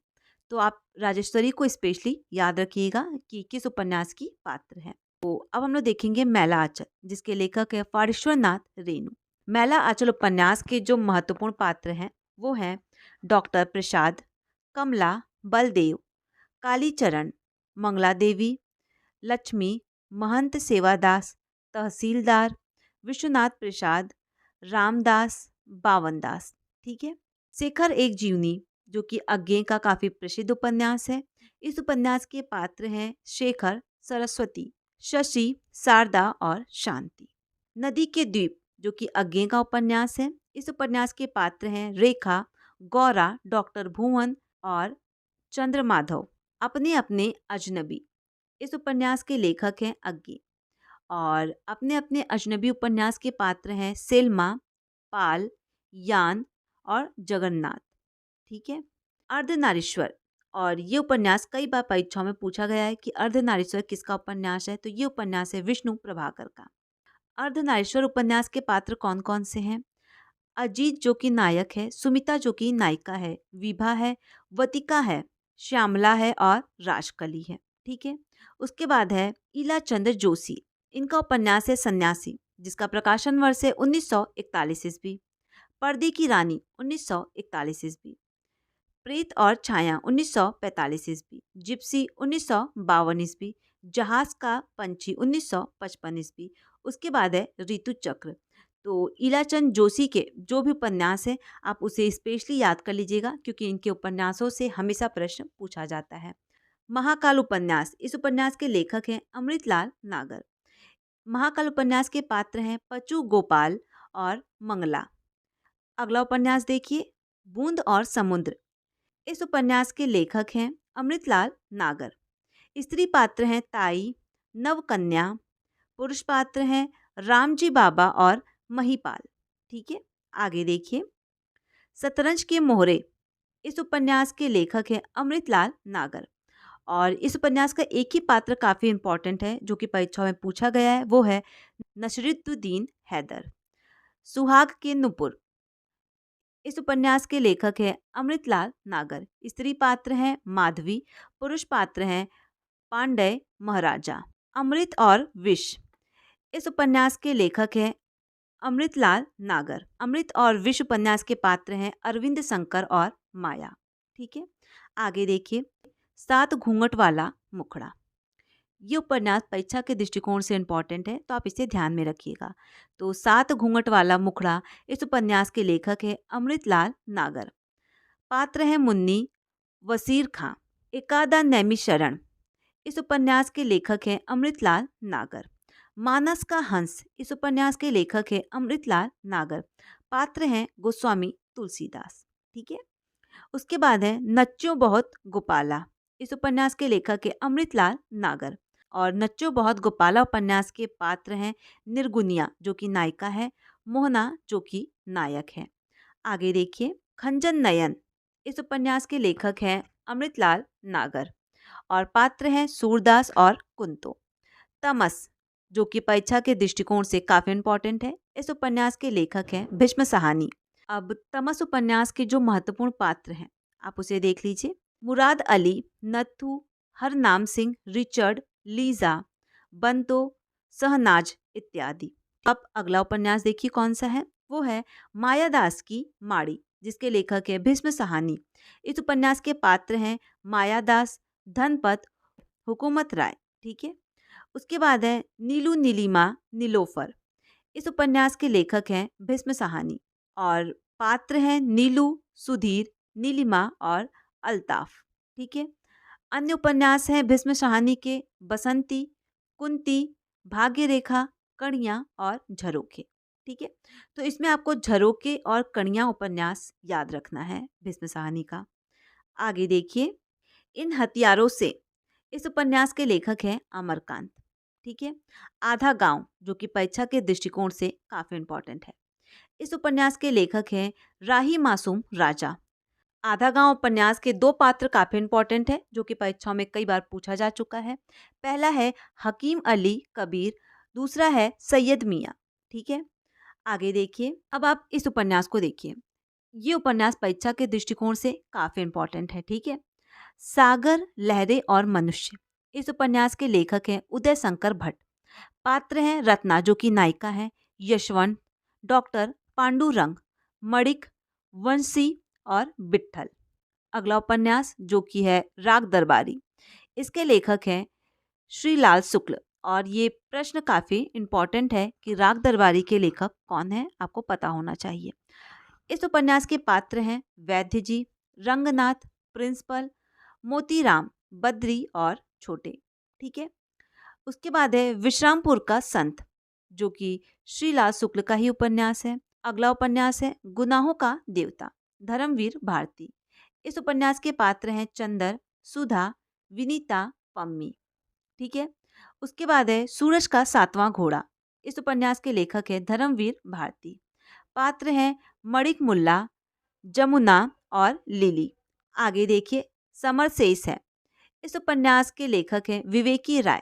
तो आप राजेश्वरी को स्पेशली याद रखिएगा कि किस उपन्यास की पात्र है। तो अब हम लोग देखेंगे मैला आंचल जिसके लेखक है फाड़ेश्वर नाथ रेणु। मैला आंचल उपन्यास के जो महत्वपूर्ण पात्र हैं वो हैं डॉक्टर प्रसाद, कमला, बलदेव, कालीचरण, मंगला देवी, लक्ष्मी, महंत सेवादास, तहसीलदार, विश्वनाथ प्रसाद, रामदास, बावनदास, ठीक है। शेखर एक जीवनी जो कि अज्ञे का काफी प्रसिद्ध उपन्यास है। इस उपन्यास के पात्र हैं शेखर, सरस्वती, शशि, शारदा और शांति। नदी के द्वीप जो कि अज्ञे का उपन्यास है। इस उपन्यास के पात्र हैं रेखा, गौरा, डॉक्टर भुवन और चंद्रमाधव। अपने अपने अजनबी। इस उपन्यास के लेखक हैं अज्ञे और अपने अपने अजनबी उपन्यास के पात्र हैं सेल्मा, पाल, यान और जगन्नाथ, ठीक है। अर्धनारीश्वर। और ये उपन्यास कई बार परीक्षाओं में पूछा गया है कि अर्धनारीश्वर किसका उपन्यास है, तो ये उपन्यास है विष्णु प्रभाकर का। अर्धनारीश्वर उपन्यास के पात्र कौन कौन से हैं? अजीत जो कि नायक है, सुमिता जो कि नायिका है, विभा है, वतिका है, श्यामला है और राजकली है, ठीक है। उसके बाद है इला चंद्र जोशी। इनका उपन्यास है सन्यासी जिसका प्रकाशन वर्ष है 1941 ईस्वी। पर्दे की रानी 1941 ईस्वी। प्रेत और छाया 1945 ईस्वी। जिप्सी 1952 ईस्वी। जहाज का पंछी 1955 ईस्वी। उसके बाद है ऋतु चक्र तो ईलाचंद जोशी के जो भी उपन्यास है आप उसे स्पेशली याद कर लीजिएगा, क्योंकि इनके उपन्यासों से हमेशा प्रश्न पूछा जाता है। महाकाल उपन्यास, इस उपन्यास के लेखक हैं अमृतलाल नागर। महाकाल उपन्यास के पात्र हैं पचू गोपाल और मंगला। अगला उपन्यास देखिए, बूंद और समुद्र। इस उपन्यास के लेखक हैं अमृतलाल नागर। स्त्री पात्र हैं ताई, नवकन्या। पुरुष पात्र हैं रामजी बाबा और महिपाल। ठीक है, आगे देखिए, शतरंज के मोहरे। इस उपन्यास के लेखक हैं अमृतलाल नागर। और इस उपन्यास का एक ही पात्र काफ़ी इम्पोर्टेंट है जो कि परीक्षा में पूछा गया है, वो है नसरुद्दीन हैदर। सुहाग के नुपुर। इस उपन्यास के लेखक हैं अमृतलाल नागर। स्त्री पात्र हैं माधवी, पुरुष पात्र हैं पांडेय महाराजा। अमृत और विष। इस उपन्यास के लेखक हैं अमृतलाल नागर। अमृत और विष उपन्यास के पात्र हैं अरविंद शंकर और माया। ठीक है, आगे देखिए, सात घूंघट वाला मुखड़ा। ये उपन्यास परीक्षा के दृष्टिकोण से इम्पॉर्टेंट है, तो आप इसे ध्यान में रखिएगा। तो सात घूंघट वाला मुखड़ा, इस उपन्यास के लेखक है अमृतलाल नागर। पात्र हैं मुन्नी, वसीर खां। एकादा नैमिषारण्य। इस उपन्यास के लेखक हैं अमृतलाल नागर। मानस का हंस। इस उपन्यास के लेखक हैं अमृतलाल नागर। पात्र हैं गोस्वामी तुलसीदास। ठीक है, उसके बाद है नच्चो बहुत गोपाला। इस उपन्यास के लेखक है अमृतलाल नागर। और नच्चो बहुत गोपाला उपन्यास के पात्र हैं निर्गुनिया जो कि नायिका है, मोहना जो कि नायक है। आगे देखिए, खंजन नयन। इस उपन्यास के लेखक हैं अमृतलाल नागर। और पात्र हैं सूरदास और कुंतो। तमस, जो कि परीक्षा के दृष्टिकोण से काफी इम्पोर्टेंट है। इस उपन्यास के लेखक हैं भीष्म साहनी। अब तमस उपन्यास के जो महत्वपूर्ण पात्र हैं आप उसे देख लीजिए। मुराद अली, नथु, हरनाम सिंह, रिचर्ड, लीजा, बंतो, सहनाज इत्यादि। अब अगला उपन्यास देखिए कौन सा है, वो है मायादास की माड़ी, जिसके लेखक है भीष्म साहनी। इस उपन्यास के पात्र हैं मायादास, धनपत, हुकूमत राय। ठीक है, उसके बाद है नीलू नीलिमा नीलोफर। इस उपन्यास के लेखक हैं भीष्म साहनी। और पात्र हैं नीलू, सुधीर, नीलिमा और अल्ताफ। ठीक है, अन्य उपन्यास हैं भीष्म साहनी के बसंती, कुंती, भाग्यरेखा, कणिया और झरोखे। ठीक है, तो इसमें आपको झरोखे और कणिया उपन्यास याद रखना है भीष्म साहनी का। आगे देखिए, इन हथियारों से। इस उपन्यास के लेखक हैं अमरकांत। ठीक है, आधा गांव, जो कि परीक्षा के दृष्टिकोण से काफी इम्पोर्टेंट है। इस उपन्यास के लेखक हैं राही मासूम राजा। आधा गांव उपन्यास के दो पात्र काफी इम्पोर्टेंट है जो कि परीक्षाओं में कई बार पूछा जा चुका है। पहला है हकीम अली कबीर, दूसरा है सैयद मियाँ। ठीक है, आगे देखिए, अब आप इस उपन्यास को देखिए। ये उपन्यास परीक्षा के दृष्टिकोण से काफी इम्पोर्टेंट है। ठीक है, सागर, लहरें और मनुष्य। इस उपन्यास के लेखक हैं उदय शंकर भट्ट। पात्र हैं रत्ना जो कि नायिका है, यशवंत, डॉक्टर पांडुरंग, मणिक, वंशी और बिट्ठल। अगला उपन्यास जो कि है राग दरबारी, इसके लेखक हैं श्रीलाल शुक्ल। और ये प्रश्न काफी इम्पोर्टेंट है कि राग दरबारी के लेखक कौन है, आपको पता होना चाहिए। इस उपन्यास के पात्र हैं वैद्य जी, रंगनाथ, प्रिंसिपल, मोतीराम, बद्री और छोटे। ठीक है, उसके बाद है विश्रामपुर का संत, जो कि श्रीलाल शुक्ल का ही उपन्यास है। अगला उपन्यास है गुनाहों का देवता, धर्मवीर भारती। इस उपन्यास के पात्र हैं चंदर, सुधा, विनीता, पम्मी। ठीक है, उसके बाद है सूरज का सातवां घोड़ा। इस उपन्यास के लेखक है धर्मवीर भारती। पात्र हैं मणिक मुल्ला, जमुना और लिली। आगे देखिए, समर शेष है। इस उपन्यास के लेखक हैं विवेकी राय।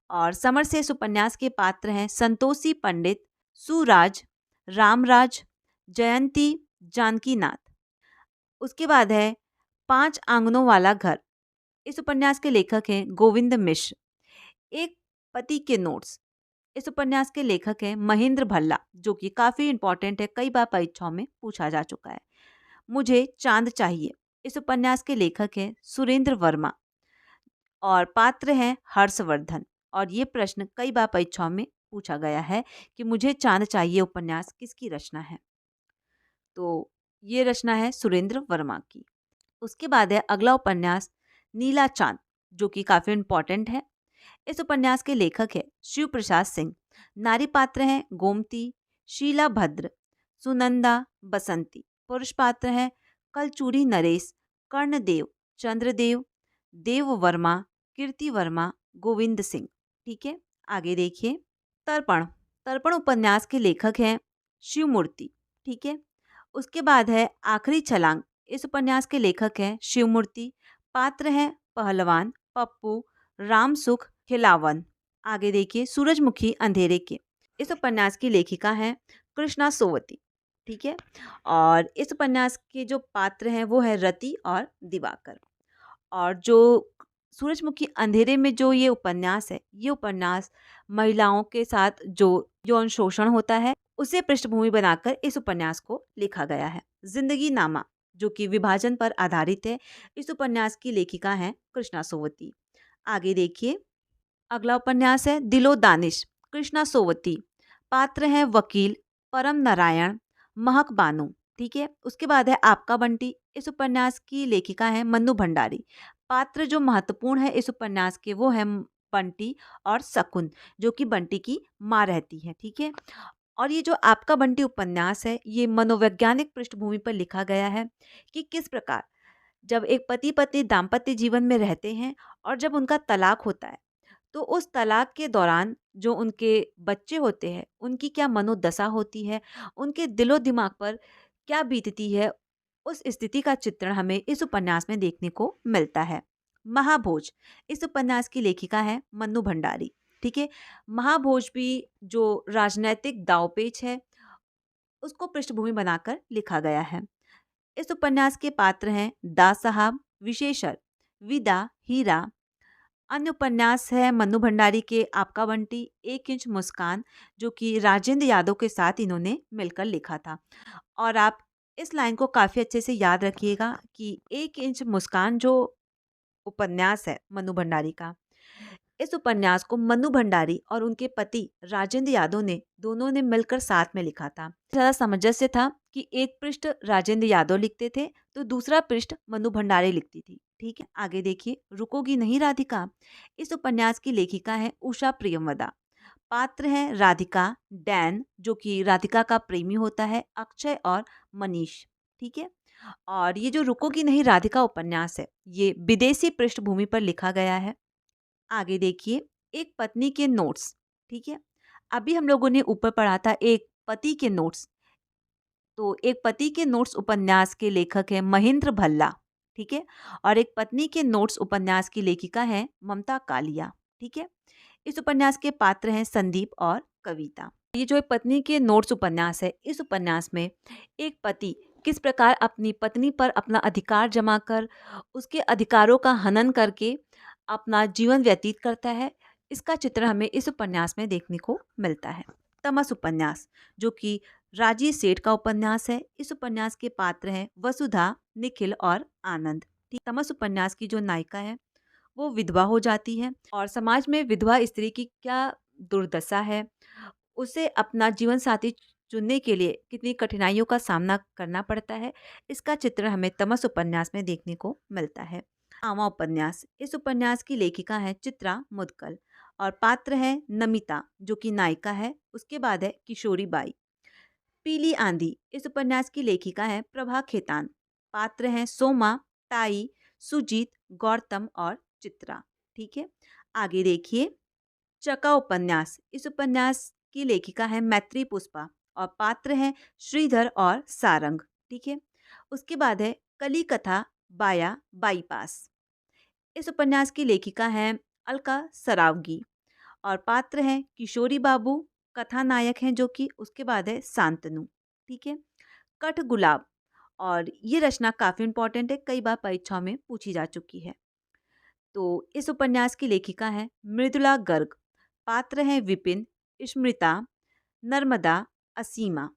और समर शेष उपन्यास के पात्र हैं संतोषी पंडित, सुराज, रामराज, जयंती, जानकीनाथ। उसके बाद है पांच आंगनों वाला घर। इस उपन्यास के लेखक हैं गोविंद मिश्र। एक पति के नोट्स। इस उपन्यास के लेखक हैं महेंद्र भल्ला, जो कि काफी इंपॉर्टेंट है, कई बार परीक्षाओं में पूछा जा चुका है। मुझे चांद चाहिए। इस उपन्यास के लेखक हैं सुरेंद्र वर्मा। और पात्र हैं हर्षवर्धन। और ये प्रश्न कई बार परीक्षाओं में पूछा गया है कि मुझे चांद चाहिए उपन्यास किसकी रचना है। तो ये रचना है सुरेंद्र वर्मा की। उसके बाद है अगला उपन्यास नीला चांद, जो कि काफी इम्पोर्टेंट है। इस उपन्यास के लेखक है शिव प्रसाद सिंह। नारी पात्र हैं गोमती, शीला भद्र, सुनंदा, बसंती। पुरुष पात्र हैं कलचूरी नरेश, कर्णदेव, चंद्रदेव, देव वर्मा, कीर्ति वर्मा, गोविंद सिंह। ठीक है, आगे देखिए। तर्पण। तर्पण उपन्यास के लेखक हैं शिवमूर्ति। ठीक है, उसके बाद है आखिरी छलांग। इस उपन्यास के लेखक हैं शिवमूर्ति। पात्र हैं पहलवान, पप्पू, रामसुख, खिलावन। आगे देखिए सूरजमुखी अंधेरे के। इस उपन्यास की लेखिका हैं कृष्णा सोवती। ठीक है, और इस उपन्यास के जो पात्र हैं वो है रति और दिवाकर। और जो सूरजमुखी अंधेरे में जो ये उपन्यास है, ये उपन्यास महिलाओं के साथ जो यौन शोषण होता है उसे पृष्ठभूमि बनाकर इस उपन्यास को लिखा गया है। जिंदगी नामा, जो कि विभाजन पर आधारित है, इस उपन्यास की लेखिका हैं कृष्णा सोवती। आगे देखिए। अगला उपन्यास है दिलो दानिश, कृष्णा सोवती। पात्र हैं वकील, परम नारायण, महक बानो। ठीक है, उसके बाद है आपका बंटी। इस उपन्यास की लेखिका है मन्नू भंडारी। पात्र जो महत्वपूर्ण है इस उपन्यास के वो है बंटी और शकुन, जो कि बंटी की माँ रहती है। ठीक है, और ये जो आपका बंटी उपन्यास है ये मनोवैज्ञानिक पृष्ठभूमि पर लिखा गया है कि किस प्रकार जब एक पति पत्नी दाम्पत्य जीवन में रहते हैं और जब उनका तलाक होता है तो उस तलाक के दौरान जो उनके बच्चे होते हैं उनकी क्या मनोदशा होती है, उनके दिलो दिमाग पर क्या बीतती है, उस स्थिति का चित्रण हमें इस उपन्यास में देखने को मिलता है। महाभोज। इस उपन्यास की लेखिका है मन्नू भंडारी। ठीक है, महाभोज भी जो राजनैतिक दांवपेच है उसको पृष्ठभूमि बनाकर लिखा गया है। इस उपन्यास के पात्र हैं दा साहब, विशेषर, विदा, हीरा। अन्य उपन्यास है मन्नू भंडारी के आपका बंटी, एक इंच मुस्कान, जो कि राजेंद्र यादव के साथ इन्होंने मिलकर लिखा था। और आप इस लाइन को काफ़ी अच्छे से याद रखिएगा कि एक इंच मुस्कान जो उपन्यास है मन्नू भंडारी का, इस उपन्यास को मन्नू भंडारी और उनके पति राजेंद्र यादव ने दोनों ने मिलकर साथ में लिखा था। ज़्यादा सामंजस्य था कि एक पृष्ठ राजेंद्र यादव लिखते थे तो दूसरा पृष्ठ मन्नू भंडारी लिखती थी। ठीक है, आगे देखिए। रुकोगी नहीं राधिका। इस उपन्यास की लेखिका है उषा प्रियमवदा। पात्र हैं राधिका, डैन जो कि राधिका का प्रेमी होता है, अक्षय और मनीष। ठीक है, और ये जो रुकोगी नहीं राधिका उपन्यास है ये विदेशी पृष्ठभूमि पर लिखा गया है। आगे देखिए। एक पत्नी के नोट्स। ठीक है, अभी हम लोगों ने ऊपर पढ़ा था एक पति के नोट्स, तो एक पति के नोट्स उपन्यास के लेखक है महेंद्र भल्ला। ठीक है, और एक पत्नी के नोट्स उपन्यास की लेखिका है ममता कालिया। ठीक है, इस उपन्यास के पात्र हैं संदीप और कविता। ये जो एक पत्नी के नोट्स उपन्यास है, इस उपन्यास में एक पति किस प्रकार अपनी पत्नी पर अपना अधिकार जमा कर उसके अधिकारों का हनन करके अपना जीवन व्यतीत करता है, इसका चित्र हमें इस उपन्यास में देखने को मिलता है। तमस उपन्यास, जो कि राजीव सेठ का उपन्यास है। इस उपन्यास के पात्र हैं वसुधा, निखिल और आनंद। तमस उपन्यास की जो नायिका है वो विधवा हो जाती है और समाज में विधवा स्त्री की क्या दुर्दशा है, उसे अपना जीवन साथी चुनने के लिए कितनी कठिनाइयों का सामना करना पड़ता है, इसका चित्र हमें तमस उपन्यास में देखने को मिलता है। आवा उपन्यास। इस उपन्यास की लेखिका है चित्रा मुदगल और पात्र है नमिता जो कि नायिका है। उसके बाद है किशोरी बाई। पीली आंधी। इस उपन्यास की लेखिका है प्रभा खेतान। पात्र हैं सोमा, ताई, सुजीत, गौतम और चित्रा। ठीक है, आगे देखिए। चका उपन्यास। इस उपन्यास की लेखिका है मैत्री पुष्पा और पात्र हैं श्रीधर और सारंग। ठीक है, उसके बाद है कली कथा बाया बाईपास। इस उपन्यास की लेखिका हैं अलका सरावगी और पात्र हैं किशोरी बाबू, कथानायक हैं जो कि उसके बाद है शांतनु। ठीक है, कठ गुलाब। और ये रचना काफ़ी इंपॉर्टेंट है, कई बार परीक्षाओं में पूछी जा चुकी है। तो इस उपन्यास की लेखिका है मृदुला गर्ग। पात्र हैं विपिन, स्मृता, नर्मदा, असीमा।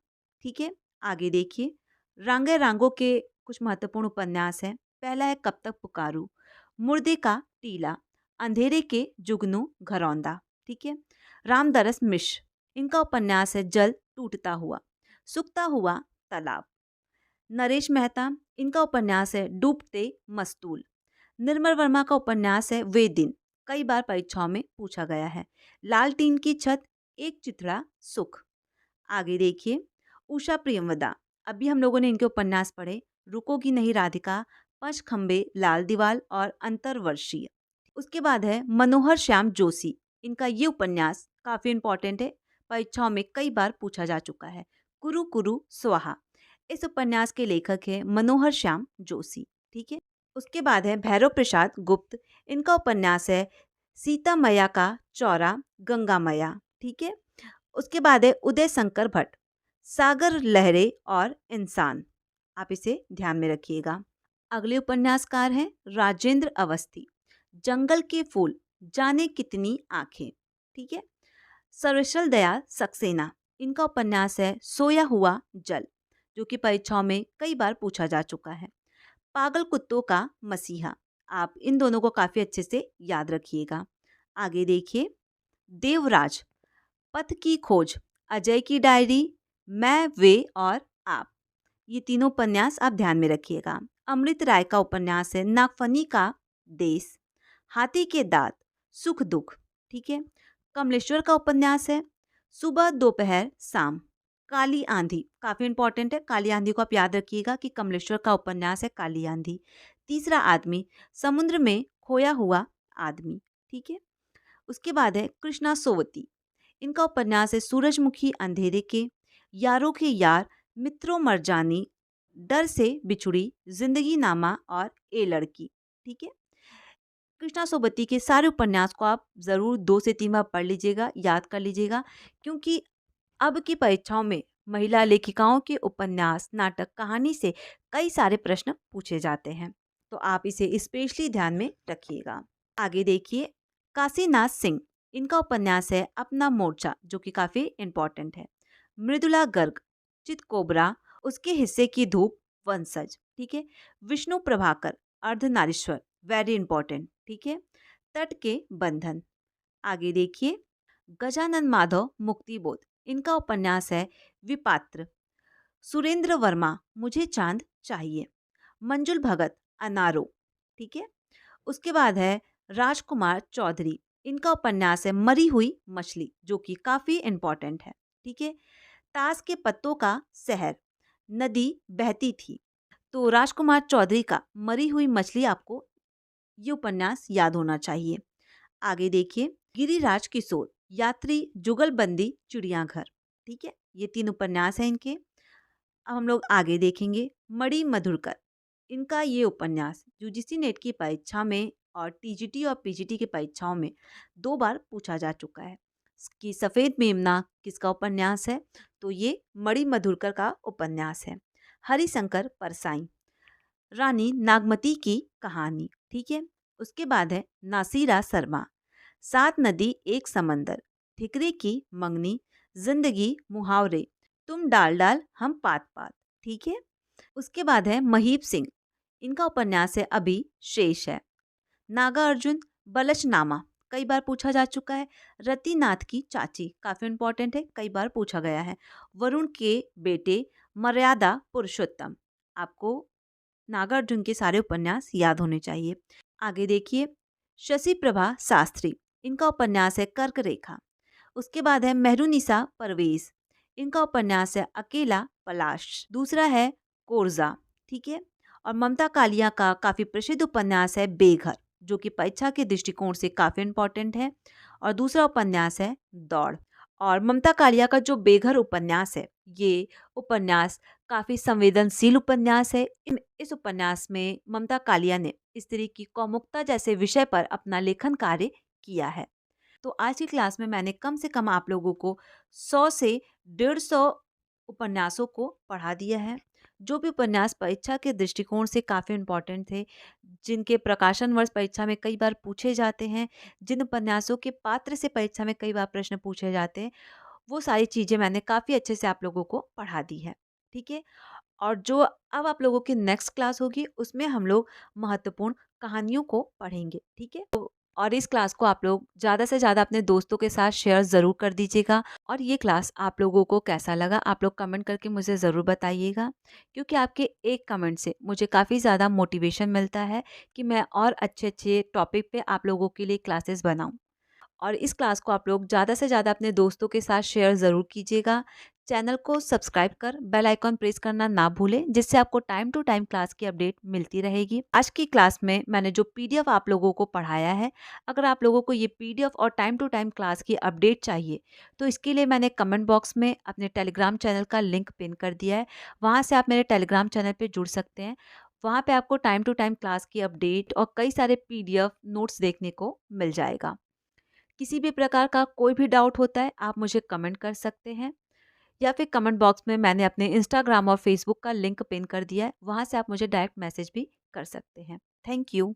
ठीक है, आगे देखिए। रांगे रांगों के कुछ महत्वपूर्ण उपन्यास हैं। पहला है कब तक पुकारूं, मुर्दे का टीला, अंधेरे के जुगनू घरौंदा। ठीक है, रामदरस मिश्र, इनका उपन्यास है जल टूटता हुआ। सूखता हुआ तालाब। नरेश मेहता, इनका उपन्यास है डूबते मस्तूल। निर्मल वर्मा का उपन्यास है वे दिन, कई बार परीक्षाओं में पूछा गया है। लाल टीन की छत, एक चिथड़ा सुख। आगे देखिए, उषा प्रियंवदा, अभी हम लोगों ने इनके उपन्यास पढ़े, रुकोगी नहीं राधिका, पंचखंबे, लाल दीवाल और अंतरवर्षीय। उसके बाद है मनोहर श्याम जोशी, इनका ये उपन्यास काफी इंपॉर्टेंट है, परीक्षाओं में कई बार पूछा जा चुका है। कुरु कुरु स्वाहा, इस उपन्यास के लेखक है मनोहर श्याम जोशी। ठीक है। उसके बाद है भैरव प्रसाद गुप्त, इनका उपन्यास है सीता मैया का चौरा गंगा मैया। ठीक है। उसके बाद है उदय शंकर भट्ट, सागर लहरे और इंसान। आप इसे ध्यान में रखिएगा। अगले उपन्यासकार हैं राजेंद्र अवस्थी, जंगल के फूल, जाने कितनी आंखें। ठीक है। सर्वशल दयाल सक्सेना, इनका उपन्यास है सोया हुआ जल, जो कि परीक्षाओं में कई बार पूछा जा चुका है। पागल कुत्तों का मसीहा, आप इन दोनों को काफी अच्छे से याद रखिएगा। आगे देखिए, देवराज, पथ की खोज, अजय की डायरी, मैं वे और आप, ये तीनों उपन्यास आप ध्यान में रखिएगा। अमृत राय का उपन्यास है नागफनी का देश, हाथी के दांत, सुख दुख। ठीक है। कमलेश्वर का उपन्यास है सुबह दोपहर शाम, काली आंधी, काफी इंपॉर्टेंट है, काली आंधी को आप याद रखिएगा कि कमलेश्वर का उपन्यास है काली आंधी। तीसरा आदमी, समुद्र में खोया हुआ आदमी। ठीक है। उसके बाद है कृष्णा सोवती, इनका उपन्यास है सूरजमुखी अंधेरे के, यारों के यार, मित्रों मरजानी, डर से बिछुड़ी, जिंदगी नामा और ए लड़की। ठीक है। कृष्णा सोबती के सारे उपन्यास को आप जरूर 2 से 3 बार पढ़ लीजिएगा, याद कर लीजिएगा, क्योंकि अब की परीक्षाओं में महिला लेखिकाओं के उपन्यास, नाटक, कहानी से कई सारे प्रश्न पूछे जाते हैं, तो आप इसे स्पेशली ध्यान में रखिएगा। आगे देखिए, काशीनाथ सिंह, इनका उपन्यास है अपना मोर्चा, जो कि काफी इंपॉर्टेंट है। मृदुला गर्ग, चितकोबरा, उसके हिस्से की धूप, वंशज। ठीक है। Vishnu Prabhakar, Ardhanarishwar, very important. ठीक है। तट के बंधन। आगे देखिए, गजानन माधव मुक्तिबोध, इनका उपन्यास है विपात्र। सुरेंद्र वर्मा, मुझे चांद चाहिए। मंजुल भगत, अनारो। ठीक है। उसके बाद है राजकुमार चौधरी, इनका उपन्यास है मरी हुई मछली, जो कि काफी इंपॉर्टेंट है। ठीक है। ताश के पत्तों का शहर, नदी बहती थी। तो राजकुमार चौधरी का मरी हुई मछली आपको ये उपन्यास याद होना चाहिए। आगे देखिए, गिरिराज किशोर, यात्री, जुगलबंदी, चिड़ियाघर। ठीक है। ये 3 उपन्यास हैं इनके। अब हम लोग आगे देखेंगे, मणि मधुरकर, इनका ये उपन्यास यूजीसी नेट की परीक्षा में और टीजीटी और पीजीटी की परीक्षाओं में 2 बार पूछा जा चुका है कि सफ़ेद मेमना किसका उपन्यास है, तो ये मणि मधुरकर का उपन्यास है। हरिशंकर परसाई, रानी नागमती की कहानी। ठीक है। उसके बाद है नासीरा शर्मा, 7 नदी एक समंदर, ठिकरे की मंगनी, जिंदगी मुहावरे, तुम डाल डाल हम पात पात। ठीक है। उसके बाद है महीप सिंह, इनका उपन्यास है अभी शेष है। नागा अर्जुन, बलशनामा, कई बार पूछा जा चुका है। रतिनाथ की चाची, काफी इंपॉर्टेंट है, कई बार पूछा गया है। वरुण के बेटे, मर्यादा पुरुषोत्तम, आपको नागार्जुन के सारे उपन्यास याद होने चाहिए। आगे देखिए, शशि प्रभा शास्त्री, इनका उपन्यास है कर्क रेखा। उसके बाद है मेहरुनिसा परवेज, इनका उपन्यास है अकेला पलाश। दूसरा है कोरजा। ठीक है। और ममता कालिया का काफी प्रसिद्ध उपन्यास है बेघर, जो कि परीक्षा के दृष्टिकोण से काफी इंपॉर्टेंट है। और दूसरा उपन्यास है दौड़। और ममता कालिया का जो बेघर उपन्यास है, ये उपन्यास काफी संवेदनशील उपन्यास है। इस उपन्यास में ममता कालिया ने स्त्री की कौमुकता जैसे विषय पर अपना लेखन कार्य किया है। तो आज की क्लास में मैंने कम से कम आप लोगों को 100 से 150 उपन्यासों को पढ़ा दिया है, जो भी उपन्यास परीक्षा के दृष्टिकोण से काफ़ी इंपॉर्टेंट थे, जिनके प्रकाशन वर्ष परीक्षा में कई बार पूछे जाते हैं, जिन उपन्यासों के पात्र से परीक्षा में कई बार प्रश्न पूछे जाते हैं, वो सारी चीज़ें मैंने काफ़ी अच्छे से आप लोगों को पढ़ा दी है। ठीक है। और जो अब आप लोगों की नेक्स्ट क्लास होगी, उसमें हम लोग महत्वपूर्ण कहानियों को पढ़ेंगे। ठीक है। तो और इस क्लास को आप लोग ज़्यादा से ज़्यादा अपने दोस्तों के साथ शेयर ज़रूर कर दीजिएगा। और ये क्लास आप लोगों को कैसा लगा आप लोग कमेंट करके मुझे ज़रूर बताइएगा, क्योंकि आपके एक कमेंट से मुझे काफ़ी ज़्यादा मोटिवेशन मिलता है कि मैं और अच्छे-अच्छे टॉपिक पे आप लोगों के लिए क्लासेस बनाऊँ। और इस क्लास को आप लोग ज़्यादा से ज़्यादा अपने दोस्तों के साथ शेयर ज़रूर कीजिएगा। चैनल को सब्सक्राइब कर बेल आइकॉन प्रेस करना ना भूलें, जिससे आपको टाइम टू टाइम क्लास की अपडेट मिलती रहेगी। आज की क्लास में मैंने जो पीडीएफ आप लोगों को पढ़ाया है, अगर आप लोगों को ये पीडीएफ और टाइम टू टाइम क्लास की अपडेट चाहिए, तो इसके लिए मैंने कमेंट बॉक्स में अपने टेलीग्राम चैनल का लिंक पिन कर दिया है। वहाँ से आप मेरे टेलीग्राम चैनल पर जुड़ सकते हैं। वहाँ पे आपको टाइम टू टाइम क्लास की अपडेट और कई सारे पीडीएफ नोट्स देखने को मिल जाएगा। किसी भी प्रकार का कोई भी डाउट होता है आप मुझे कमेंट कर सकते हैं, या फिर कमेंट बॉक्स में मैंने अपने इंस्टाग्राम और फेसबुक का लिंक पिन कर दिया है, वहाँ से आप मुझे डायरेक्ट मैसेज भी कर सकते हैं। Thank you.